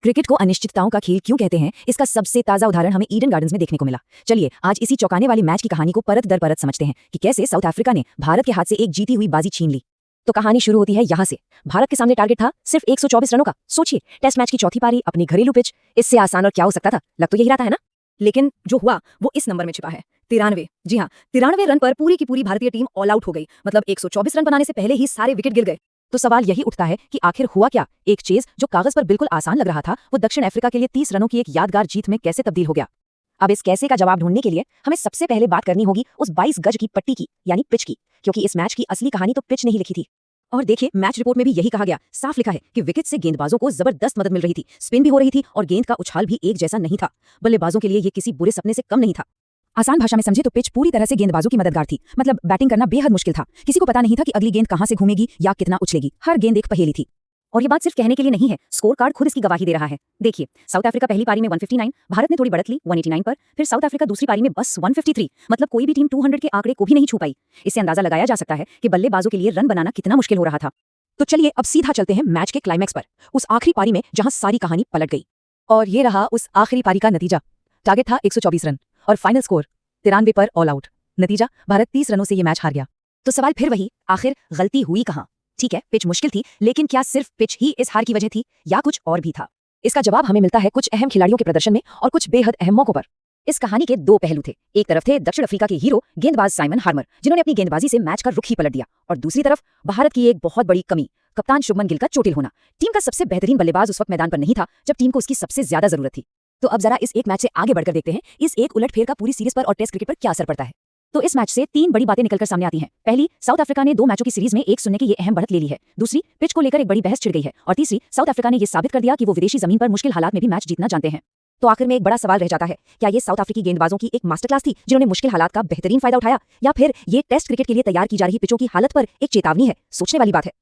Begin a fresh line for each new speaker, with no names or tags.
Cricket को अनिश्चितताओं का खेल क्यों कहते हैं, इसका सबसे ताजा उदाहरण हमें ईडन गार्डन्स में देखने को मिला। चलिए आज इसी चौंकाने वाली मैच की कहानी को परत दर परत समझते हैं कि कैसे साउथ अफ्रीका ने भारत के हाथ से एक जीती हुई बाजी छीन ली। तो कहानी शुरू होती है यहाँ से। भारत के सामने टारगेट था सिर्फ 124 रनों का। सोचिए, टेस्ट मैच की चौथी पारी, अपनी घरेलू पिच, इससे आसान और क्या हो सकता था? लग तो यही रहा है ना। लेकिन जो हुआ वो इस नंबर में छिपा है, 93। जी हाँ, 93 रन पर पूरी की पूरी भारतीय टीम ऑल आउट हो गई। मतलब 124 रन बनाने से पहले ही सारे विकेट गिर गए। तो सवाल यही उठता है कि आखिर हुआ क्या? एक चेज जो कागज पर बिल्कुल आसान लग रहा था, वो दक्षिण अफ्रीका के लिए 30 रनों की एक यादगार जीत में कैसे तब्दील हो गया? अब इस कैसे का जवाब ढूंढने के लिए हमें सबसे पहले बात करनी होगी उस 22 गज की पट्टी की, यानी पिच की, क्योंकि इस मैच की असली कहानी तो पिच ने ही लिखी थी। और देखिए, मैच रिपोर्ट में भी यही कहा गया, साफ लिखा है कि विकेट से गेंदबाजों को जबरदस्त मदद मिल रही थी, स्पिन भी हो रही थी और गेंद का उछाल भी एक जैसा नहीं था। बल्लेबाजों के लिए ये किसी बुरे सपने से कम नहीं था। आसान भाषा में समझे तो पिच पूरी तरह से गेंदबाजों की मददगार थी। मतलब बैटिंग करना बेहद मुश्किल था। किसी को पता नहीं था कि अगली गेंद कहां से घूमेगी या कितना उछलेगी। हर गेंद एक पहेली थी। और ये बात सिर्फ कहने के लिए नहीं है, स्कोर कार्ड खुद इसकी गवाही दे रहा है। देखिए, साउथ अफ्रीका पहली पारी में 159, भारत ने थोड़ी बढ़त ली 189 पर, फिर साउथ अफ्रीका दूसरी पारी में बस 153। मतलब कोई भी टीम 200 के आंकड़े को भी नहीं छू पाई। इससे अंदाजा लगाया जा सकता है कि बल्लेबाजों के लिए रन बनाना कितना मुश्किल हो रहा था। तो चलिए अब सीधा चलते हैं मैच के क्लाइमैक्स पर, उस आखिरी पारी में जहां सारी कहानी पलट गई। और ये रहा उस आखिरी पारी का नतीजा। टारगेट था 124 रन और फाइनल स्कोर 93 पर ऑल आउट। नतीजा, भारत 30 रनों से ये मैच हार गया। तो सवाल फिर वही, आखिर गलती हुई कहां? ठीक है, पिच मुश्किल थी, लेकिन क्या सिर्फ पिच ही इस हार की वजह थी या कुछ और भी था? इसका जवाब हमें मिलता है कुछ अहम खिलाड़ियों के प्रदर्शन में और कुछ बेहद अहम मौकों पर। इस कहानी के दो पहलू थे। एक तरफ थे दक्षिण अफ्रीका के हीरो गेंदबाज साइमन हार्मर, जिन्होंने अपनी गेंदबाजी से मैच का रुख ही पलट दिया, और दूसरी तरफ भारत की एक बहुत बड़ी कमी, कप्तान शुभमन गिल का चोटिल होना। टीम का सबसे बेहतरीन बल्लेबाज उस वक्त मैदान पर नहीं था जब टीम को उसकी सबसे ज्यादा जरूरत थी। तो अब जरा इस एक मैच से आगे बढ़कर देखते हैं इस एक उलटफेर का पूरी सीरीज पर और टेस्ट क्रिकेट पर क्या असर पड़ता है। तो इस मैच से तीन बड़ी बातें निकलकर सामने आती हैं। पहली, साउथ अफ्रीका ने 2 मैचों की सीरीज में 1-0 की ये अहम बढ़त ले ली है। दूसरी, पिच को लेकर एक बड़ी बहस छिड़ गई है। और तीसरी, साउथ अफ्रीका ने ये साबित कर दिया कि वो विदेशी जमीन पर मुश्किल हालात में भी मैच जीतना जानते हैं। तो आखिर में एक बड़ा सवाल रह जाता है, क्या ये साउथ अफ्रीकी गेंदबाजों की एक मास्टर क्लास थी जिन्होंने मुश्किल हालात का बेहतरीन फायदा उठाया, या फिर ये टेस्ट क्रिकेट के लिए तैयार की जा रही पिचों की हालत पर एक चेतावनी है? सोचने वाली बात है।